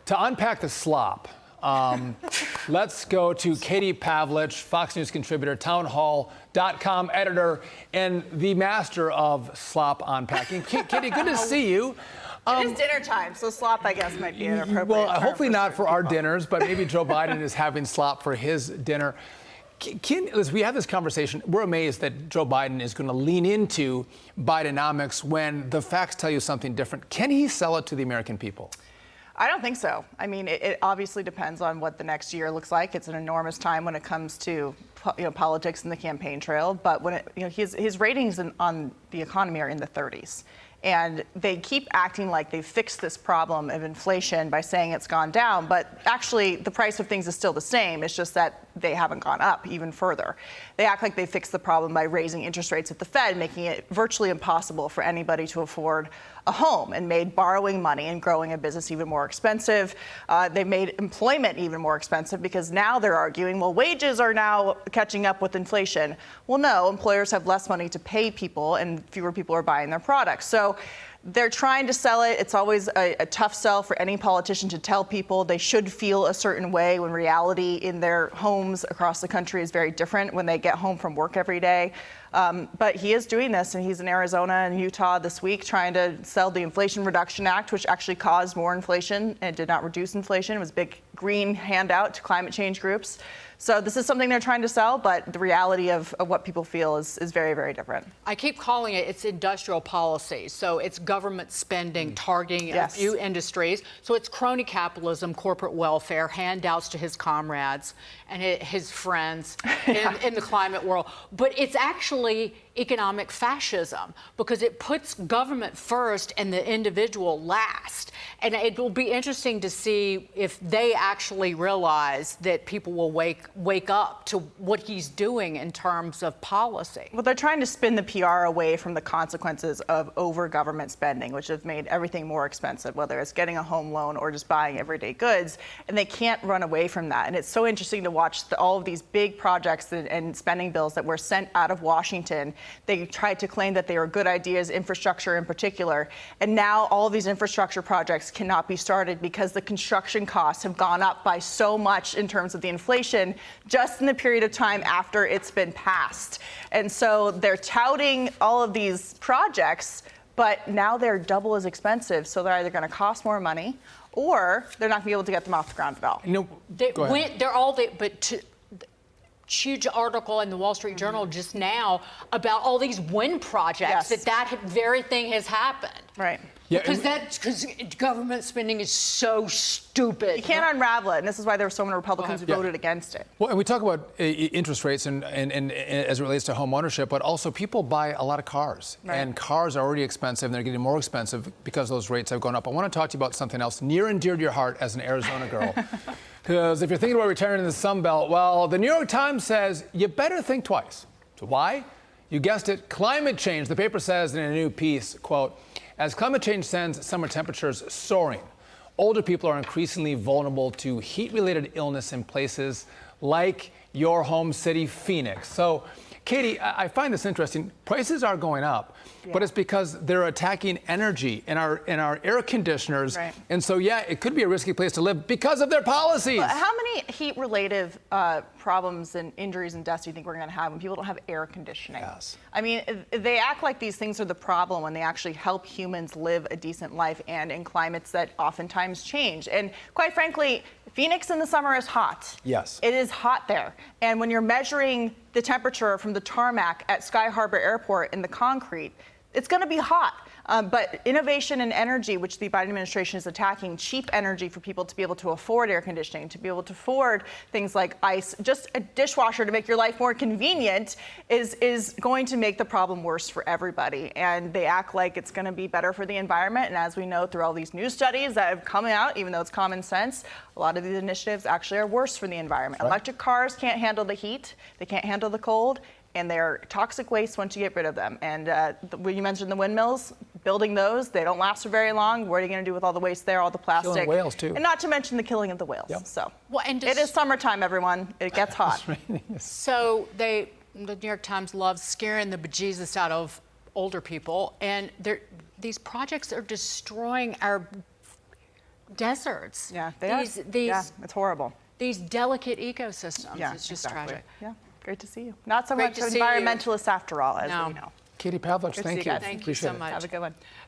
To unpack the slop, let's go to Katie Pavlich, Fox News contributor, townhall.com editor, and the master of slop unpacking. Katie, good to see you. It is dinner time, so slop, I guess, might be an appropriate Well, term hopefully not for our people. dinners, but maybe Joe Biden is having slop for his dinner. As we have this conversation, we're amazed that Joe Biden is going to lean into Bidenomics when the facts tell you something different. Can he sell it to the American people? I don't think so. I mean, it obviously depends on what the next year looks like. It's an enormous time when it comes to politics and the campaign trail. But when his ratings on the economy are in the 30s. And they keep acting like they fixed this problem of inflation by saying it's gone down. But actually, the price of things is still the same. It's just that they haven't gone up even further. They act like they fixed the problem by raising interest rates at the Fed, making it virtually impossible for anybody to afford a home, and made borrowing money and growing a business even more expensive. They made employment even more expensive because now they're arguing, well, wages are now catching up with inflation. Well, no, employers have less money to pay people and fewer people are buying their products. So they're trying to sell it. It's always a tough sell for any politician to tell people they should feel a certain way when reality in their homes across the country is very different when they get home from work every day. But he is doing this, and he's in Arizona and Utah this week trying to sell the Inflation Reduction Act, which actually caused more inflation and did not reduce inflation. It was a big green handout to climate change groups. So this is something they're trying to sell, but the reality of what people feel is very, very different. I keep calling it's industrial policy. So it's government spending targeting a few industries. So it's crony capitalism, corporate welfare, handouts to his comrades and his friends in the climate world. But it's actually economic fascism because it puts government first and the individual last. And it will be interesting to see if they actually realize that people will wake up to what he's doing in terms of policy. Well, they're trying to spin the PR away from the consequences of over-government spending, which has made everything more expensive, whether it's getting a home loan or just buying everyday goods. And they can't run away from that. And it's so interesting to watch all of these big projects and spending bills that were sent out of Washington. They tried to claim that they were good ideas, infrastructure in particular. And now all of these infrastructure projects cannot be started because the construction costs have gone up by so much in terms of the inflation just in the period of time after it's been passed. And so they're touting all of these projects, but now they're double as expensive. So they're either going to cost more money or they're not going to be able to get them off the ground at all. Huge article in the Wall Street Journal just now about all these wind projects that very thing has happened. Right. Yeah, because government spending is so stupid. You can't unravel it, and this is why there were so many Republicans who voted against it. Well, and we talk about interest rates and as it relates to home ownership, but also people buy a lot of cars. Right. And cars are already expensive, and they're getting more expensive because those rates have gone up. I want to talk to you about something else near and dear to your heart as an Arizona girl. Because if you're thinking about retiring in the Sun Belt, well, the New York Times says you better think twice. So why? You guessed it, climate change. The paper says in a new piece, quote, as climate change sends summer temperatures soaring, older people are increasingly vulnerable to heat-related illness in places like your home city, Phoenix. So, Katie, I find this interesting. Prices are going up, but it's because they're attacking energy in our air conditioners. Right. And so, it could be a risky place to live because of their policies. But how many heat-related problems and injuries and deaths do you think we're going to have when people don't have air conditioning? Yes. I mean, they act like these things are the problem when they actually help humans live a decent life and in climates that oftentimes change. And quite frankly, Phoenix in the summer is hot. Yes. It is hot there. And when you're measuring the temperature from the tarmac at Sky Harbor Airport in the concrete, it's going to be hot. But innovation in energy, which the Biden administration is attacking, cheap energy for people to be able to afford air conditioning, to be able to afford things like ice, just a dishwasher to make your life more convenient, is going to make the problem worse for everybody. And they act like it's going to be better for the environment. And as we know through all these new studies that have come out, even though it's common sense, a lot of these initiatives actually are worse for the environment. Right. Electric cars can't handle the heat. They can't handle the cold. And they're toxic waste once you get rid of them. And when you mentioned the windmills, building those, they don't last for very long. What are you going to do with all the waste there, all the plastic? Killing whales, too. And not to mention the killing of the whales. Yep. So and it is summertime, everyone. It gets hot. So the New York Times loves scaring the bejesus out of older people. And these projects are destroying our deserts. Yeah, they these, are. These, yeah, it's horrible. These delicate ecosystems. Yeah, it's just exactly. tragic. Yeah, great to see you. Not so Great much to see you. environmentalists after all, as No. we know. Katie Pavlich, Good to see thank you you. guys. Thank you Appreciate so it. much. Have a good one.